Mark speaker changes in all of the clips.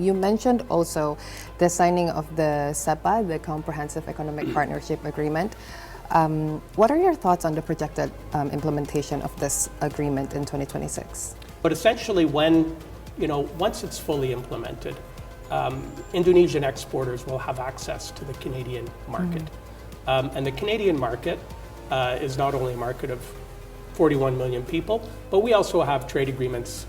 Speaker 1: You mentioned also the signing of the CEPA, the Comprehensive Economic Partnership Agreement. What are your thoughts on the projected implementation of this agreement in 2026?
Speaker 2: But essentially, once it's fully implemented, Indonesian exporters will have access to the Canadian market. And the Canadian market is not only a market of 41 million people, but we also have trade agreements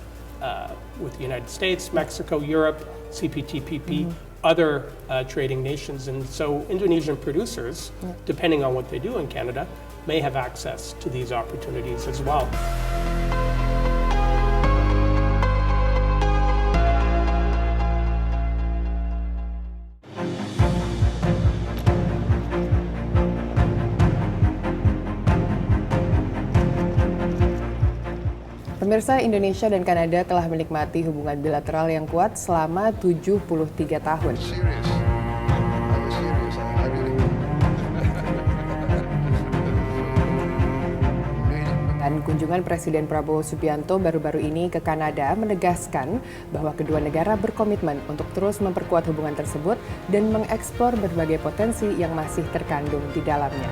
Speaker 2: with the United States, Mexico, Europe, CPTPP, other trading nations. And so Indonesian producers, depending on what they do in Canada, may have access to these opportunities as well.
Speaker 1: Pemirsa, Indonesia dan Kanada telah menikmati hubungan bilateral yang kuat selama 73 tahun. Dan kunjungan Presiden Prabowo Subianto baru-baru ini ke Kanada menegaskan bahwa kedua negara berkomitmen untuk terus memperkuat hubungan tersebut dan mengeksplor berbagai potensi yang masih terkandung di dalamnya.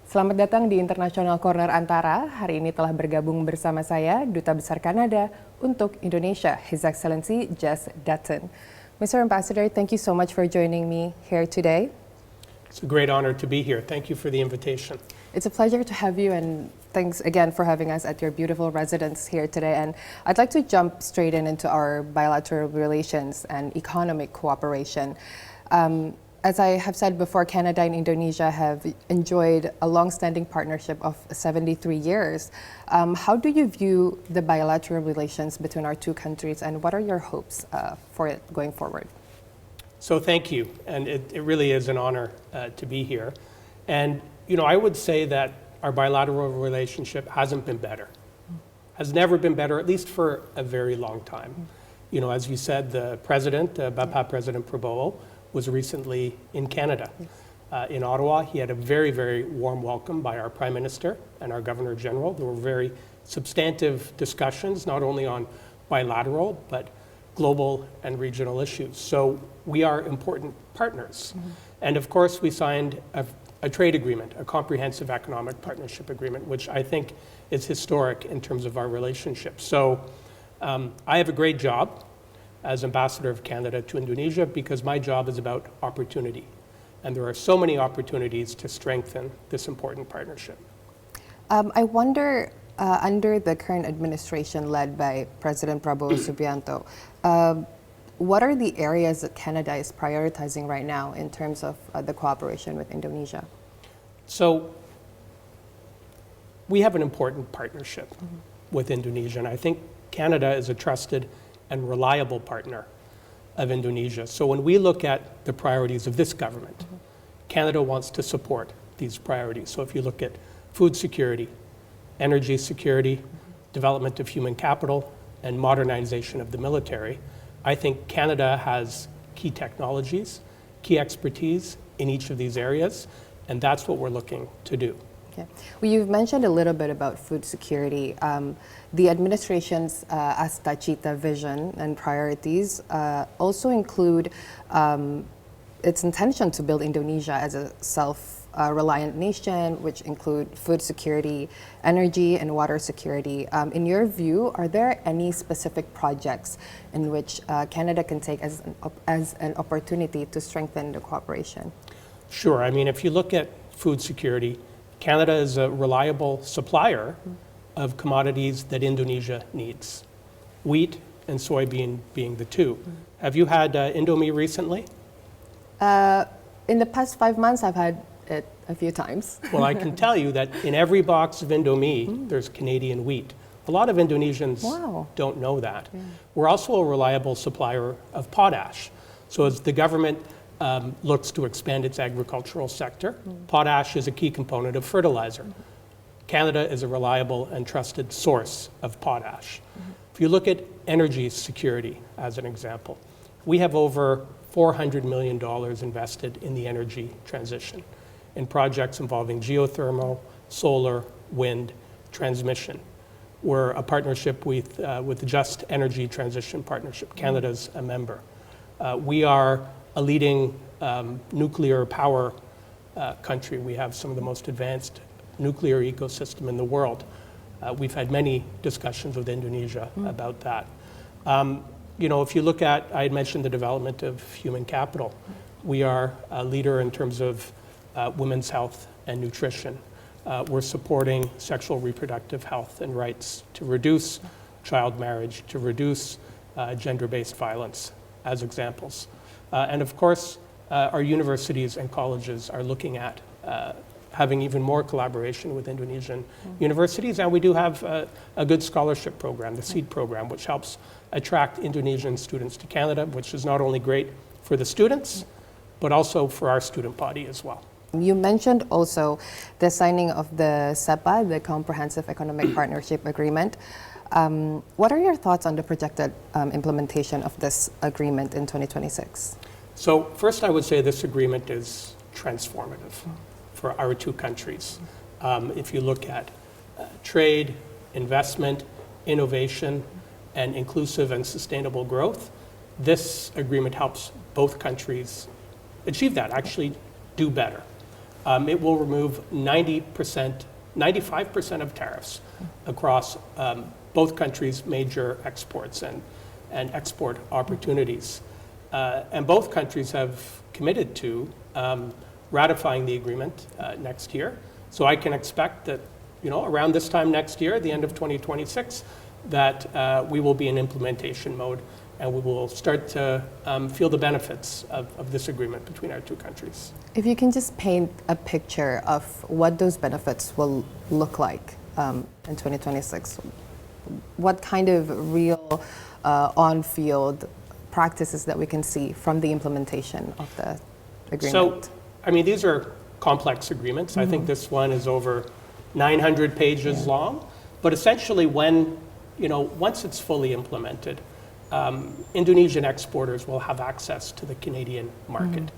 Speaker 1: Selamat datang di International Corner Antara. Hari ini telah bergabung bersama saya, Duta Besar Kanada untuk Indonesia, His Excellency Jess Dutton. Mr. Ambassador, thank you so much for joining me here today.
Speaker 2: It's a great honor to be here. Thank you for the invitation.
Speaker 1: It's a pleasure to have you, and thanks again for having us at your beautiful residence here today. And I'd like to jump straight into our bilateral relations and economic cooperation. As I have said before, Canada and Indonesia have enjoyed a long-standing partnership of 73 years. How do you view the bilateral relations between our two countries, and what are your hopes for it going forward?
Speaker 2: So thank you, and it really is an honor to be here. And I would say that our bilateral relationship hasn't been better, has never been better, at least for a very long time. As you said, the president, Bapak President Prabowo, was recently in Canada, in Ottawa. He had a very, very warm welcome by our Prime Minister and our Governor General. There were very substantive discussions, not only on bilateral, but global and regional issues. So we are important partners. And of course, we signed a trade agreement, a comprehensive economic partnership agreement, which I think is historic in terms of our relationship. So I have a great job as Ambassador of Canada to Indonesia, because my job is about opportunity. And there are so many opportunities to strengthen this important partnership.
Speaker 1: I wonder, under the current administration led by President Prabowo Subianto, what are the areas that Canada is prioritizing right now in terms of the cooperation with Indonesia?
Speaker 2: So we have an important partnership with Indonesia, and I think Canada is a trusted and reliable partner of Indonesia. So when we look at the priorities of this government, Canada wants to support these priorities. So if you look at food security, energy security, development of human capital, and modernization of the military, I think Canada has key technologies, key expertise in each of these areas, and that's what we're looking to do.
Speaker 1: Okay. Well, you've mentioned a little bit about food security. The administration's Cita vision and priorities also include its intention to build Indonesia as a self-reliant nation, which include food security, energy, and water security. In your view, are there any specific projects in which Canada can take as an opportunity to strengthen the cooperation?
Speaker 2: Sure. I mean, if you look at food security, Canada is a reliable supplier of commodities that Indonesia needs, wheat and soybean being the two. Have you had Indomie recently?
Speaker 1: In the past 5 months, I've had it a few times.
Speaker 2: Well, I can tell you that in every box of Indomie, there's Canadian wheat. A lot of Indonesians don't know that. Yeah. We're also a reliable supplier of potash. So as the government looks to expand its agricultural sector, potash is a key component of fertilizer. Canada is a reliable and trusted source of potash. If you look at energy security as an example, we have over $400 million invested in the energy transition in projects involving geothermal, solar, wind, transmission. We're a partnership with the Just Energy Transition Partnership. Canada's a member. We are a leading nuclear power country. We have some of the most advanced nuclear ecosystem in the world. We've had many discussions with Indonesia about that. If you look at, I had mentioned the development of human capital. We are a leader in terms of women's health and nutrition. We're supporting sexual reproductive health and rights to reduce child marriage, to reduce gender-based violence, as examples. And of course, our universities and colleges are looking at having even more collaboration with Indonesian universities. And we do have a good scholarship program, the SEED program, which helps attract Indonesian students to Canada, which is not only great for the students, but also for our student body as well.
Speaker 1: You mentioned also the signing of the CEPA, the Comprehensive Economic Partnership Agreement. What are your thoughts on the projected implementation of this agreement in 2026?
Speaker 2: So first, I would say this agreement is transformative for our two countries. If you look at trade, investment, innovation, and inclusive and sustainable growth, this agreement helps both countries achieve that, actually do better. It will remove 95% of tariffs across both countries' major exports and export opportunities. And both countries have committed to ratifying the agreement next year. So I can expect that, around this time next year, the end of 2026, that we will be in implementation mode and we will start to feel the benefits of this agreement between our two countries.
Speaker 1: If you can just paint a picture of what those benefits will look like in 2026, what kind of real on-field practices that we can see from the implementation of the agreement?
Speaker 2: So, these are complex agreements. I think this one is over 900 pages long, but essentially once it's fully implemented, Indonesian exporters will have access to the Canadian market.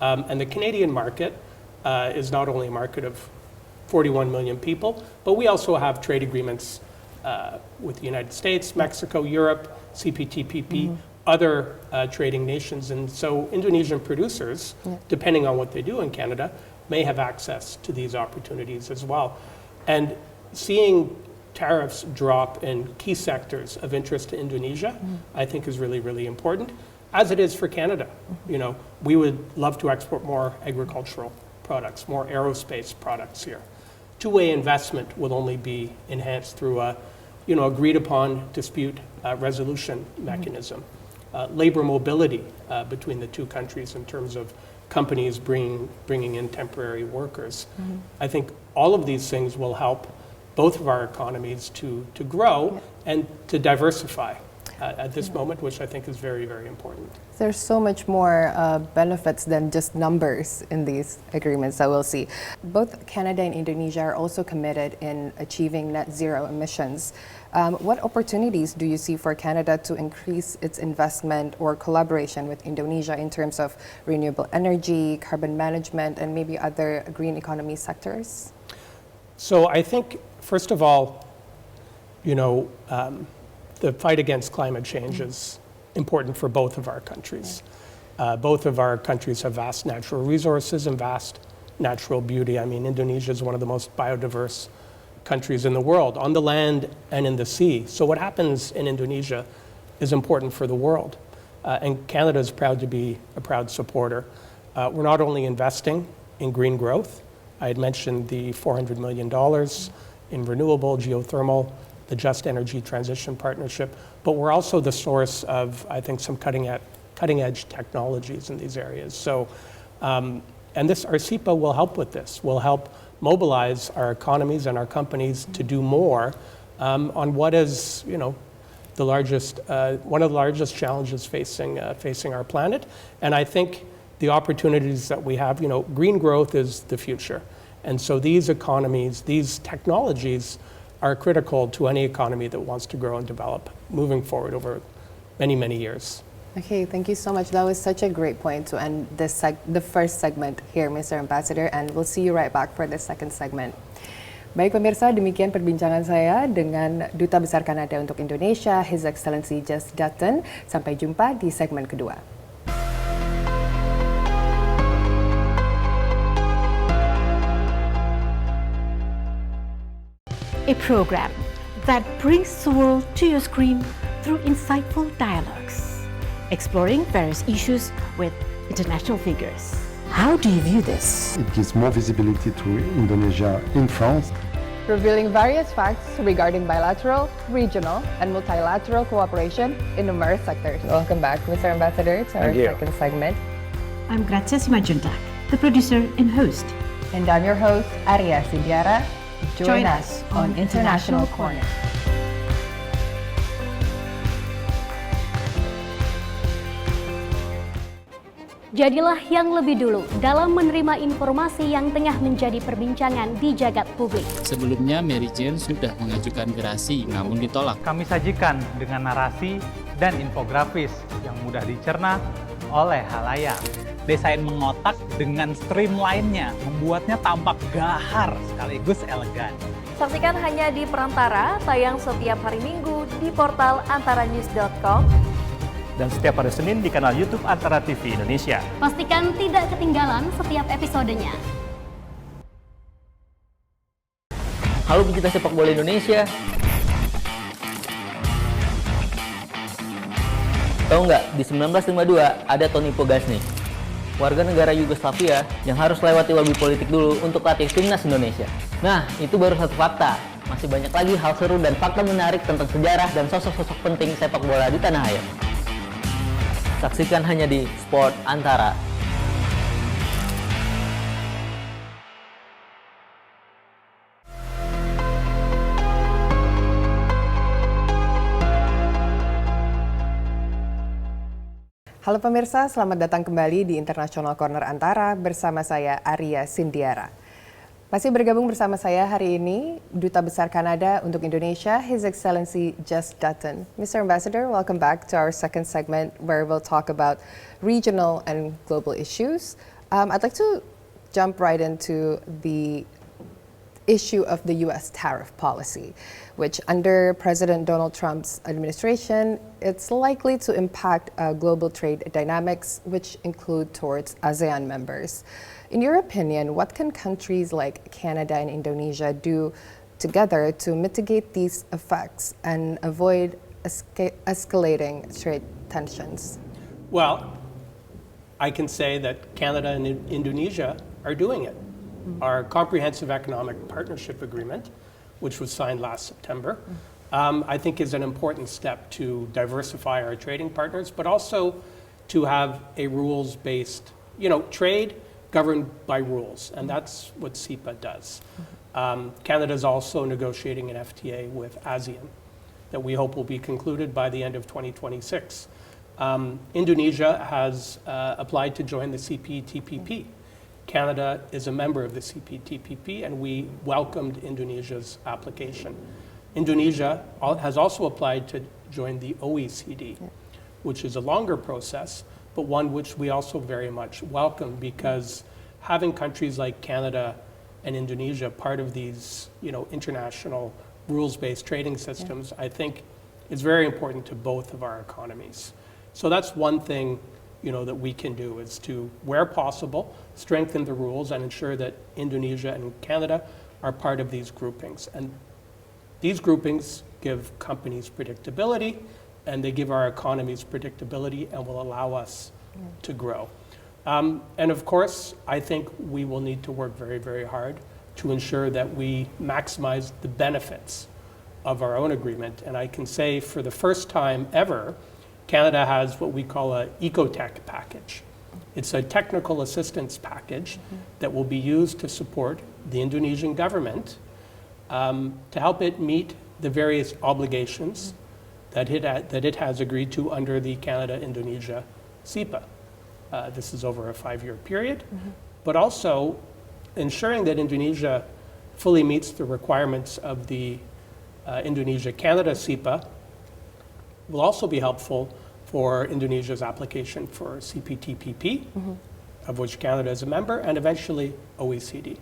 Speaker 2: And the Canadian market is not only a market of 41 million people, but we also have trade agreements with the United States, Mexico, Europe, CPTPP, other trading nations. And so Indonesian producers, depending on what they do in Canada, may have access to these opportunities as well. And seeing tariffs drop in key sectors of interest to Indonesia, I think is really, really important, as it is for Canada. We would love to export more agricultural products, more aerospace products here. Two-way investment will only be enhanced through a agreed upon dispute resolution mechanism. Labor mobility between the two countries in terms of companies bringing in temporary workers. I think all of these things will help both of our economies to grow and to diversify at this moment, which I think is very, very important.
Speaker 1: There's so much more benefits than just numbers in these agreements that we'll see. Both Canada and Indonesia are also committed in achieving net zero emissions. What opportunities do you see for Canada to increase its investment or collaboration with Indonesia in terms of renewable energy, carbon management, and maybe other green economy sectors?
Speaker 2: So I think, first of all, the fight against climate change is important for both of our countries. Both of our countries have vast natural resources and vast natural beauty. Indonesia is one of the most biodiverse countries in the world, on the land and in the sea. So what happens in Indonesia is important for the world. And Canada is proud to be a proud supporter. We're not only investing in green growth. I had mentioned the $400 million in renewable, geothermal, the Just Energy Transition Partnership, but we're also the source of, I think, some cutting-edge technologies in these areas. So, our CEPA will help with this, will help mobilize our economies and our companies to do more on what is, the largest, one of the largest challenges facing our planet. And I think the opportunities that we have, green growth is the future. And so these economies, these technologies are critical to any economy that wants to grow and develop moving forward over many, many years.
Speaker 1: Okay, thank you so much. That was such a great point to end the first segment here, Mr. Ambassador, and we'll see you right back for the second segment. Baik pemirsa, demikian perbincangan saya dengan Duta Besar Kanada untuk Indonesia, His Excellency Jess Dutton. Sampai jumpa di segmen kedua.
Speaker 3: A program that brings the world to your screen through insightful dialogues, exploring various issues with international figures. How do you view this?
Speaker 4: It gives more visibility to Indonesia in France.
Speaker 1: Revealing various facts regarding bilateral, regional, and multilateral cooperation in numerous sectors. Welcome back, Mr. Ambassador, to our second segment.
Speaker 3: I'm Grazia Simanjuntak, the producer and host.
Speaker 1: And I'm your host, Arya Sindiara. Join us on International Corner.
Speaker 5: Jadilah yang lebih dulu dalam menerima informasi yang tengah menjadi perbincangan di jagat publik.
Speaker 6: Sebelumnya, Mary Jane sudah mengajukan gerasi, namun ditolak.
Speaker 7: Kami sajikan dengan narasi dan infografis yang mudah dicerna oleh halayak. Desain mengotak dengan streamline-nya, membuatnya tampak gahar sekaligus elegan.
Speaker 8: Saksikan hanya di Perantara, tayang setiap hari Minggu di portal antaranews.com.
Speaker 9: Dan setiap hari Senin di kanal YouTube Antara TV Indonesia.
Speaker 5: Pastikan tidak ketinggalan setiap episodenya.
Speaker 10: Halo pecinta sepak bola Indonesia. Tahu nggak, di 1952 ada Tony Pogasnik, warga negara Yugoslavia yang harus lewati lobi politik dulu untuk latih timnas Indonesia. Nah, itu baru satu fakta. Masih banyak lagi hal seru dan fakta menarik tentang sejarah dan sosok-sosok penting sepak bola di tanah air. Saksikan hanya di Sport Antara.
Speaker 1: Halo pemirsa, selamat datang kembali di International Corner Antara bersama saya Arya Sindiara. Masih bergabung bersama saya hari ini Duta Besar Kanada untuk Indonesia, His Excellency Jess Dutton. Mr. Ambassador, welcome back to our second segment where we'll talk about regional and global issues. I'd like to jump right into the issue of the U.S. tariff policy, which under President Donald Trump's administration, it's likely to impact global trade dynamics, which include towards ASEAN members. In your opinion, what can countries like Canada and Indonesia do together to mitigate these effects and avoid escalating trade tensions?
Speaker 2: Well, I can say that Canada and Indonesia are doing it. Our Comprehensive Economic Partnership Agreement, which was signed last September, I think is an important step to diversify our trading partners, but also to have a rules-based, trade governed by rules, and that's what CEPA does. Canada is also negotiating an FTA with ASEAN that we hope will be concluded by the end of 2026. Indonesia has applied to join the CPTPP. Canada is a member of the CPTPP, and we welcomed Indonesia's application. Indonesia has also applied to join the OECD, which is a longer process, but one which we also very much welcome, because having countries like Canada and Indonesia part of these, international rules-based trading systems, I think is very important to both of our economies. So that's one thing, that we can do, is to, where possible, strengthen the rules and ensure that Indonesia and Canada are part of these groupings. And these groupings give companies predictability, and they give our economies predictability and will allow us to grow. And of course, I think we will need to work very, very hard to ensure that we maximize the benefits of our own agreement. And I can say for the first time ever, Canada has what we call an ecotech package. It's a technical assistance package that will be used to support the Indonesian government to help it meet the various obligations that it has agreed to under the Canada-Indonesia CEPA. This is over a 5-year period, but also ensuring that Indonesia fully meets the requirements of the Indonesia-Canada CEPA will also be helpful for Indonesia's application for CPTPP, of which Canada is a member, and eventually OECD.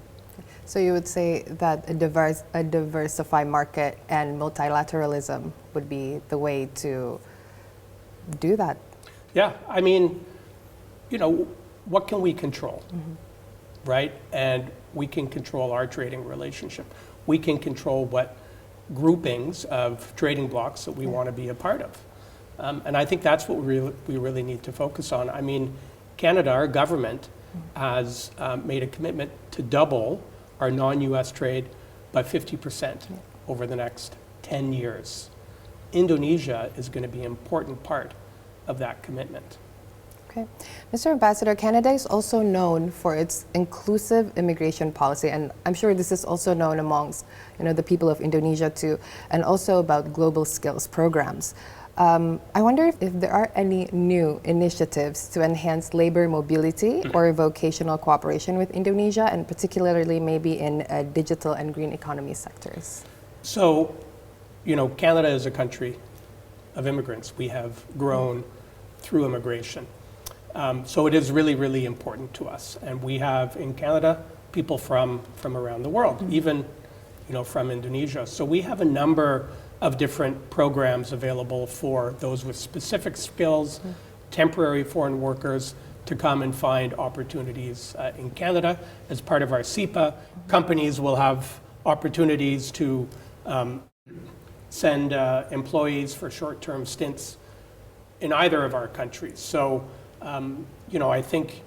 Speaker 1: So you would say that a diversified market and multilateralism would be the way to do that?
Speaker 2: Yeah, I mean, what can we control, right? And we can control our trading relationship. We can control what groupings of trading blocks that we want to be a part of. And I think that's what we really need to focus on. I mean, Canada, our government, has made a commitment to double our non-US trade by 50% over the next 10 years. Indonesia is going to be an important part of that commitment.
Speaker 1: Okay. Mr. Ambassador, Canada is also known for its inclusive immigration policy, and I'm sure this is also known amongst the people of Indonesia too, and also about global skills programs. I wonder if there are any new initiatives to enhance labor mobility or vocational cooperation with Indonesia, and particularly maybe in digital and green economy sectors.
Speaker 2: So, Canada is a country of immigrants. We have grown through immigration. So it is really, really important to us. And we have in Canada people from around the world, even from Indonesia. So we have a number of different programs available for those with specific skills, temporary foreign workers, to come and find opportunities in Canada. As part of our CEPA, companies will have opportunities to send employees for short-term stints in either of our countries. So, I think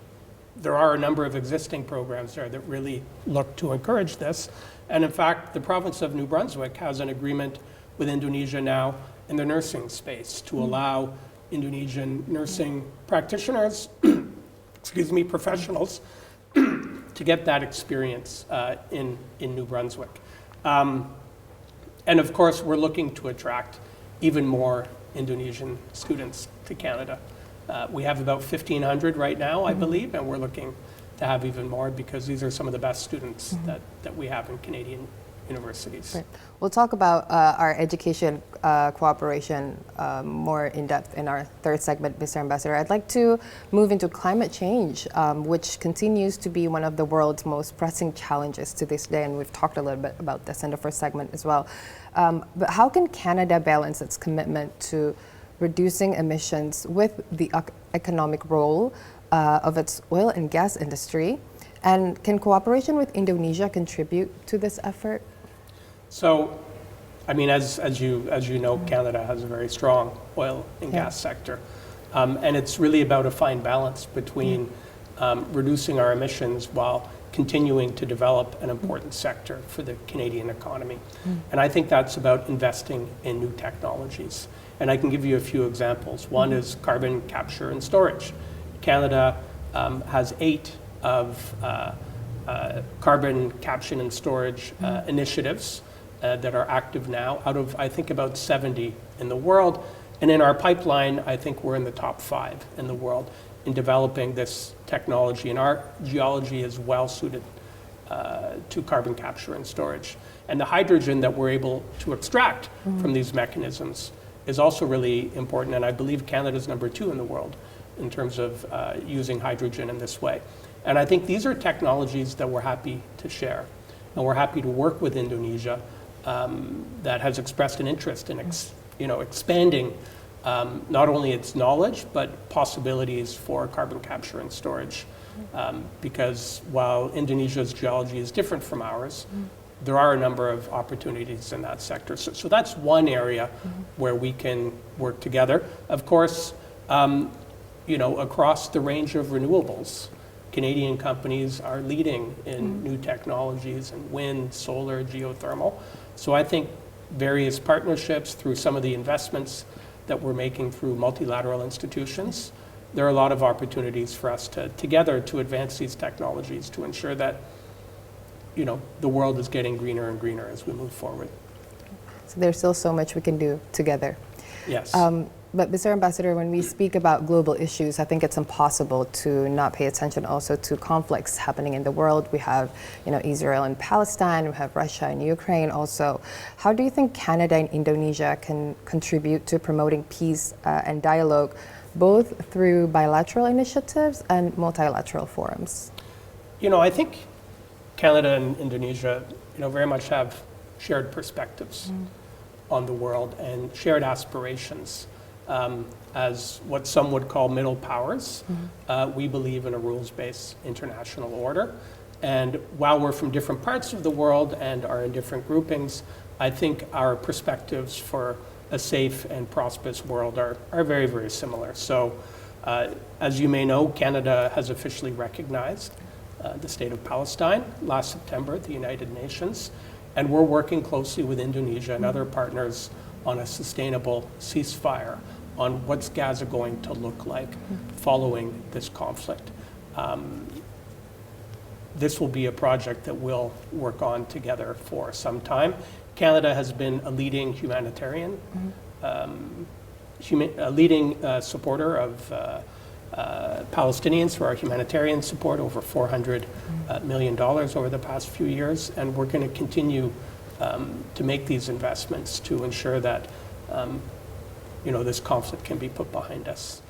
Speaker 2: there are a number of existing programs there that really look to encourage this. And in fact, the province of New Brunswick has an agreement with Indonesia now in the nursing space to allow Indonesian nursing practitioners, professionals, to get that experience in New Brunswick. And of course, we're looking to attract even more Indonesian students to Canada. We have about 1,500 right now, I believe, and we're looking to have even more because these are some of the best students that we have in Canadian universities.
Speaker 1: Right. We'll talk about our education cooperation more in depth in our third segment, Mr. Ambassador. I'd like to move into climate change, which continues to be one of the world's most pressing challenges to this day, and we've talked a little bit about this in the first segment as well. But how can Canada balance its commitment to reducing emissions with the economic role of its oil and gas industry? And can cooperation with Indonesia contribute to this effort?
Speaker 2: So, I mean, as you know, Canada has a very strong oil and gas sector. And it's really about a fine balance between reducing our emissions while continuing to develop an important sector for the Canadian economy. And I think that's about investing in new technologies. And I can give you a few examples. One is carbon capture and storage. Canada has 8 of carbon capture and storage initiatives that are active now out of, I think, about 70 in the world. And in our pipeline, I think we're in the top 5 in the world in developing this technology. And our geology is well suited to carbon capture and storage. And the hydrogen that we're able to extract from these mechanisms is also really important. And I believe Canada's number 2 in the world in terms of using hydrogen in this way. And I think these are technologies that we're happy to share. And we're happy to work with Indonesia that has expressed an interest in expanding not only its knowledge, but possibilities for carbon capture and storage. Because while Indonesia's geology is different from ours, there are a number of opportunities in that sector. So that's one area where we can work together. Of course, across the range of renewables, Canadian companies are leading in new technologies in wind, solar, geothermal. So I think various partnerships through some of the investments that we're making through multilateral institutions, there are a lot of opportunities for us together to advance these technologies to ensure that the world is getting greener and greener as we move forward.
Speaker 1: So there's still so much we can do together.
Speaker 2: Yes.
Speaker 1: But Mr. Ambassador, when we speak about global issues, I think it's impossible to not pay attention also to conflicts happening in the world. We have, Israel and Palestine, we have Russia and Ukraine also. How do you think Canada and Indonesia can contribute to promoting peace and dialogue, both through bilateral initiatives and multilateral forums?
Speaker 2: I think Canada and Indonesia, very much have shared perspectives on the world and shared aspirations. As what some would call middle powers, we believe in a rules-based international order. And while we're from different parts of the world and are in different groupings, I think our perspectives for a safe and prosperous world are very, very similar. So, as you may know, Canada has officially recognized the state of Palestine last September at the United Nations, and we're working closely with Indonesia and other partners on a sustainable ceasefire, on what's Gaza going to look like following this conflict. This will be a project that we'll work on together for some time. Canada has been a leading humanitarian, a leading supporter of Palestinians for our humanitarian support, over $400 million over the past few years, and we're going to continue to make these investments to ensure that this conflict can be put behind us.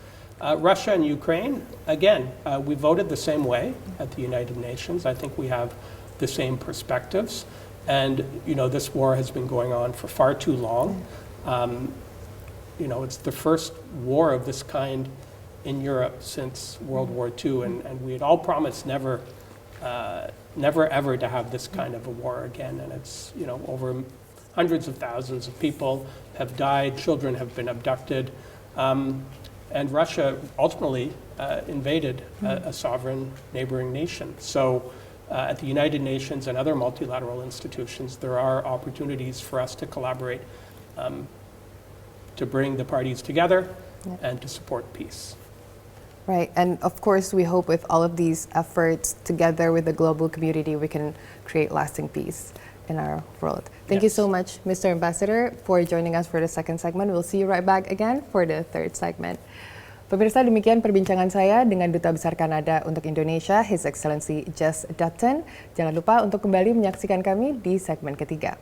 Speaker 2: Russia and Ukraine, again, we voted the same way at the United Nations. I think we have the same perspectives. And, this war has been going on for far too long. It's the first war of this kind in Europe since World War II. And we had all promised never ever to have this kind of a war again. And it's, over hundreds of thousands of people have died, children have been abducted. And Russia ultimately invaded a sovereign neighboring nation. So at the United Nations and other multilateral institutions, there are opportunities for us to collaborate to bring the parties together and to support peace.
Speaker 1: Right, and of course we hope with all of these efforts together with the global community we can create lasting peace in our world. Thank you so much, Mr. Ambassador, for joining us for the second segment. We'll see you right back again for the third segment. Pemirsa, demikian perbincangan saya dengan Duta Besar Kanada untuk Indonesia, His Excellency Jess Dutton. Jangan lupa untuk kembali menyaksikan kami di segmen ketiga.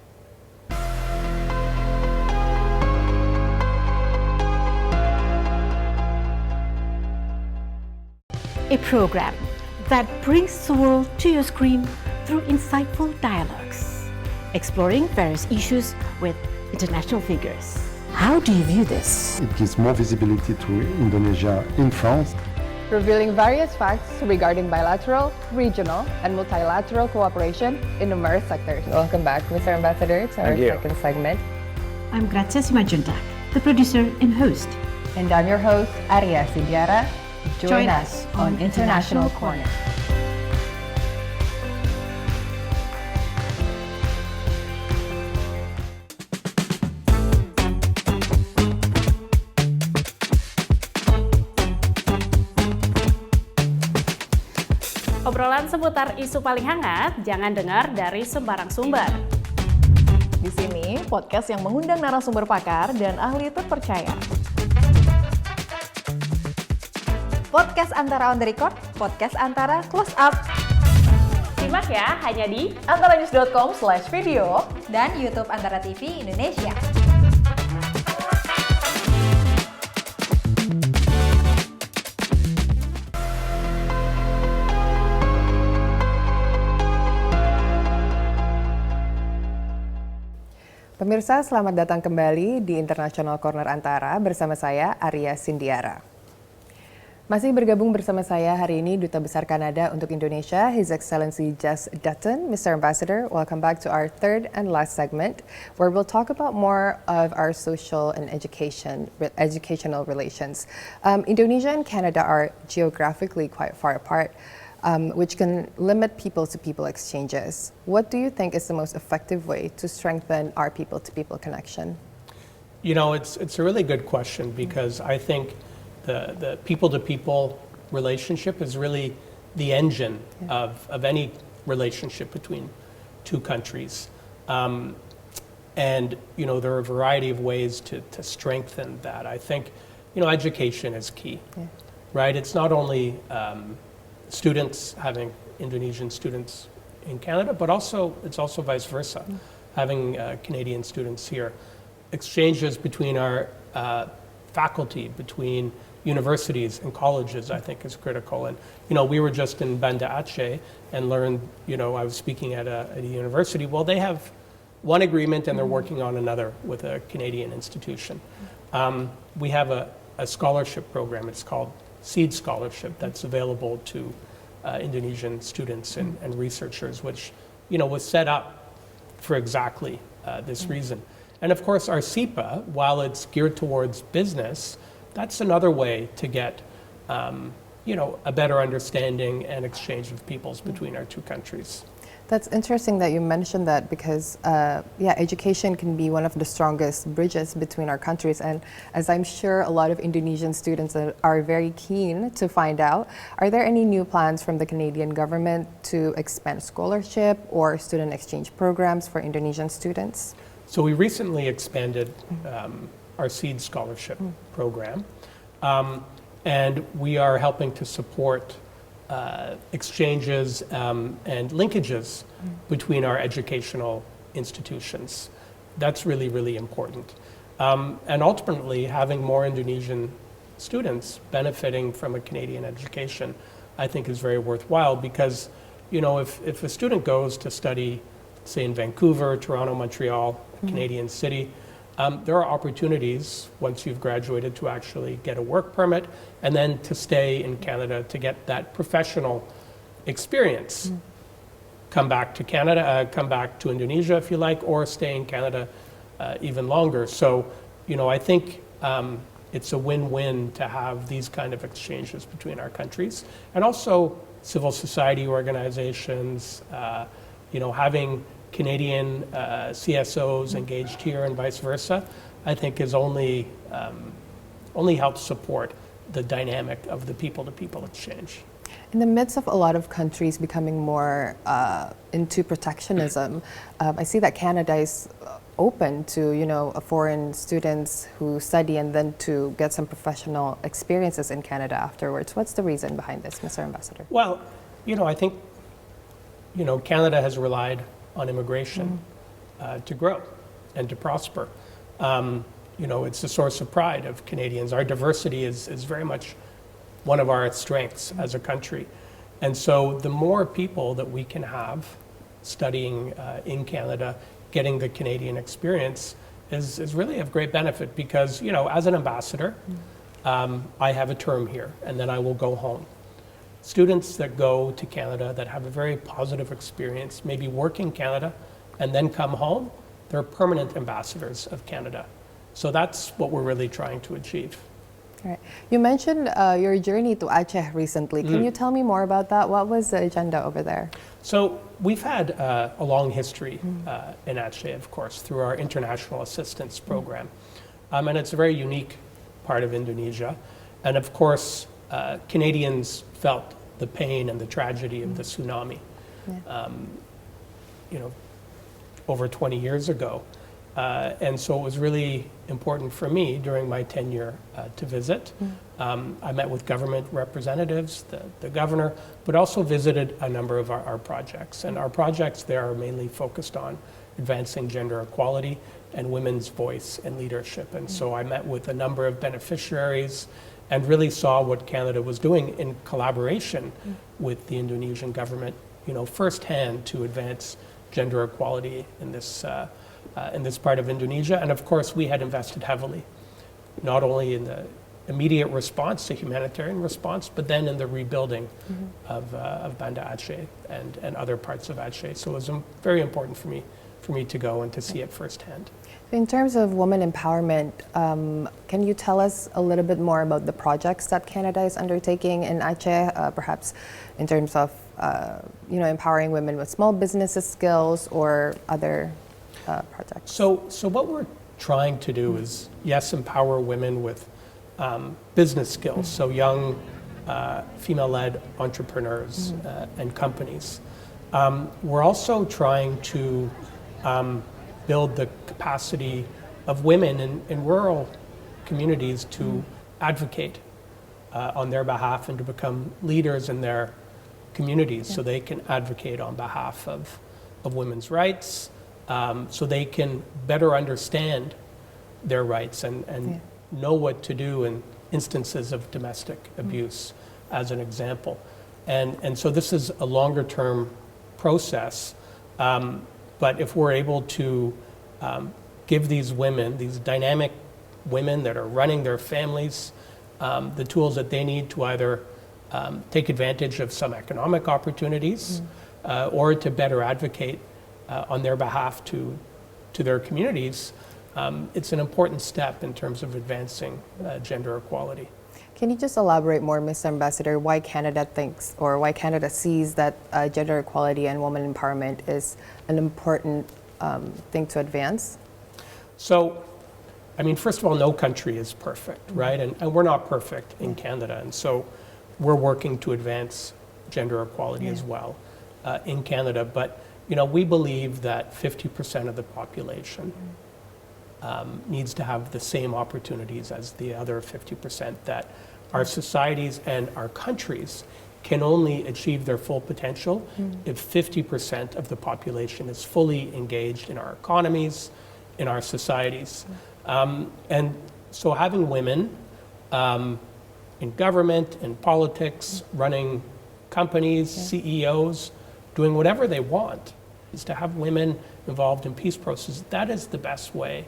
Speaker 3: A program that brings the world to your screen through insightful dialogues, exploring various issues with international figures. How do you view this?
Speaker 4: It gives more visibility to Indonesia in France.
Speaker 1: Revealing various facts regarding bilateral, regional, and multilateral cooperation in numerous sectors. Welcome back, Mr. Ambassador, to our second segment.
Speaker 3: I'm Grazia Simanjuntak, the producer and host.
Speaker 1: And I'm your host, Arya Sindiara. Join us on International Corner.
Speaker 5: Obrolan seputar isu paling hangat, jangan dengar dari sembarang sumber.
Speaker 8: Di sini, podcast yang mengundang narasumber pakar dan ahli terpercaya. Podcast antara on the record, podcast antara close up.
Speaker 5: Simak ya, hanya di
Speaker 8: antaranews.com/video dan YouTube Antara TV Indonesia.
Speaker 1: Pemirsa, selamat datang kembali di International Corner Antara bersama saya, Arya Sindiara. Masih bergabung bersama saya hari ini Duta Besar Kanada untuk Indonesia, His Excellency Jess Dutton. Mr. Ambassador, welcome back to our third and last segment, where we'll talk about more of our social and educational relations. Indonesia and Canada are geographically quite far apart, which can limit people-to-people exchanges. What do you think is the most effective way to strengthen our people-to-people connection?
Speaker 2: It's a really good question, because I think the people-to-people relationship is really the engine of any relationship between two countries. And, there are a variety of ways to strengthen that. I think, education is key, right? It's not only students, having Indonesian students in Canada, but it's also vice versa, having Canadian students here. Exchanges between our faculty, between universities and colleges, I think, is critical. And, you know, we were just in Banda Aceh and learned, you know, I was speaking at a university. Well, they have one agreement and they're working on another with a Canadian institution. We have a scholarship program. It's called Seed Scholarship that's available to Indonesian students and researchers, which, you know, was set up for exactly this reason. And of course, our CEPA, while it's geared towards business, that's another way to get, you know, a better understanding and exchange of peoples between our two countries.
Speaker 1: That's interesting that you mentioned that because, yeah, education can be one of the strongest bridges between our countries. And as I'm sure a lot of Indonesian students are very keen to find out, are there any new plans from the Canadian government to expand scholarship or student exchange programs for Indonesian students?
Speaker 2: So we recently expanded our Seed Scholarship program, and we are helping to support exchanges and linkages between our educational institutions. That's really, really important. And ultimately, having more Indonesian students benefiting from a Canadian education, I think is very worthwhile because, you know, if a student goes to study, say in Vancouver, Toronto, Montreal, a Canadian city, there are opportunities once you've graduated to actually get a work permit and then to stay in Canada to get that professional experience. Come back to Canada, come back to Indonesia if you like, or stay in Canada even longer. So, you know, I think it's a win-win to have these kind of exchanges between our countries. And also civil society organizations, you know, having Canadian CSOs engaged here and vice versa, I think is only helps support the dynamic of the people-to-people exchange.
Speaker 1: In the midst of a lot of countries becoming more into protectionism, I see that Canada is open to, you know, foreign students who study and then to get some professional experiences in Canada afterwards. What's the reason behind this, Mr. Ambassador?
Speaker 2: Well, you know, I think, you know, Canada has relied on immigration to grow and to prosper. You know, it's a source of pride of Canadians. Our diversity is very much one of our strengths as a country. And so the more people that we can have studying in Canada, getting the Canadian experience is really of great benefit because, you know, as an ambassador, I have a term here and then I will go home. Students that go to Canada that have a very positive experience, maybe work in Canada and then come home, they're permanent ambassadors of Canada. So that's what we're really trying to achieve.
Speaker 1: All right. You mentioned your journey to Aceh recently. Can you tell me more about that? What was the agenda over there?
Speaker 2: So we've had a long history in Aceh, of course, through our international assistance program. And it's a very unique part of Indonesia. And of course, Canadians felt the pain and the tragedy of the tsunami, you know, over 20 years ago. And so it was really important for me during my tenure to visit. I met with government representatives, the governor, but also visited a number of our projects. And our projects there are mainly focused on advancing gender equality and women's voice and leadership. And so I met with a number of beneficiaries and really saw what Canada was doing in collaboration with the Indonesian government, you know, firsthand to advance gender equality in this part of Indonesia. And of course, we had invested heavily, not only in the immediate response, the humanitarian response, but then in the rebuilding of Banda Aceh and other parts of Aceh. So it was very important for me to go and to see it firsthand.
Speaker 1: In terms of women empowerment, can you tell us a little bit more about the projects that Canada is undertaking in Aceh, perhaps in terms of you know, empowering women with small businesses skills or other projects?
Speaker 2: So what we're trying to do is, yes, empower women with business skills, so young female-led entrepreneurs and companies. We're also trying to build the capacity of women in rural communities to advocate on their behalf and to become leaders in their communities so they can advocate on behalf of women's rights, so they can better understand their rights and know what to do instances of domestic abuse as an example. And so this is a longer term process, but if we're able to give these women, these dynamic women that are running their families, the tools that they need to either take advantage of some economic opportunities or to better advocate on their behalf to their communities, it's an important step in terms of advancing gender equality.
Speaker 1: Can you just elaborate more, Mr. Ambassador, why Canada thinks or why Canada sees that gender equality and women empowerment is an important thing to advance?
Speaker 2: So, I mean, first of all, no country is perfect, right? And we're not perfect in Canada. And so we're working to advance gender equality as well in Canada. But, you know, we believe that 50% of the population needs to have the same opportunities as the other 50%, that our societies and our countries can only achieve their full potential if 50% of the population is fully engaged in our economies, in our societies. And so having women in government, in politics, running companies, CEOs, doing whatever they want, is to have women involved in peace processes. That is the best way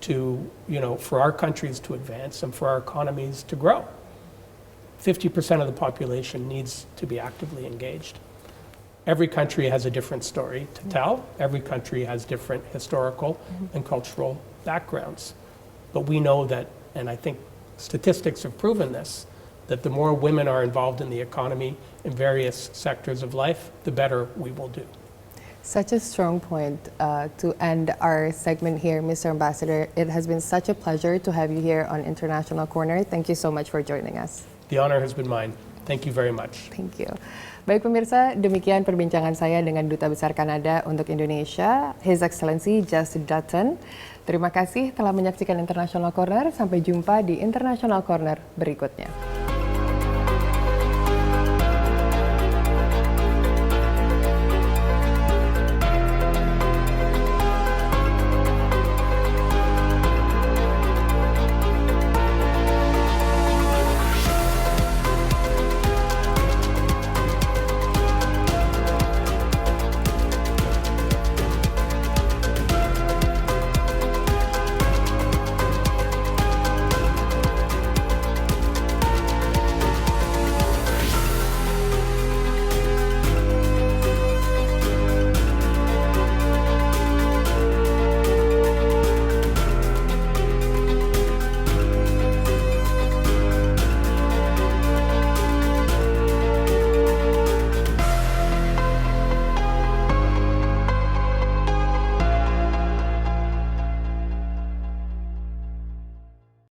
Speaker 2: to, you know, for our countries to advance and for our economies to grow. 50% of the population needs to be actively engaged. Every country has a different story to tell. Every country has different historical and cultural backgrounds. But we know that, and I think statistics have proven this, that the more women are involved in the economy in various sectors of life, the better we will do.
Speaker 1: Such a strong point to end our segment here, Mr. Ambassador. It has been such a pleasure to have you here on International Corner. Thank you so much for joining us.
Speaker 2: The honor has been mine. Thank you very much.
Speaker 1: Thank you. Baik pemirsa, demikian perbincangan saya dengan Duta Besar Kanada untuk Indonesia, His Excellency Jess Dutton. Terima kasih telah menyaksikan International Corner. Sampai jumpa di International Corner berikutnya.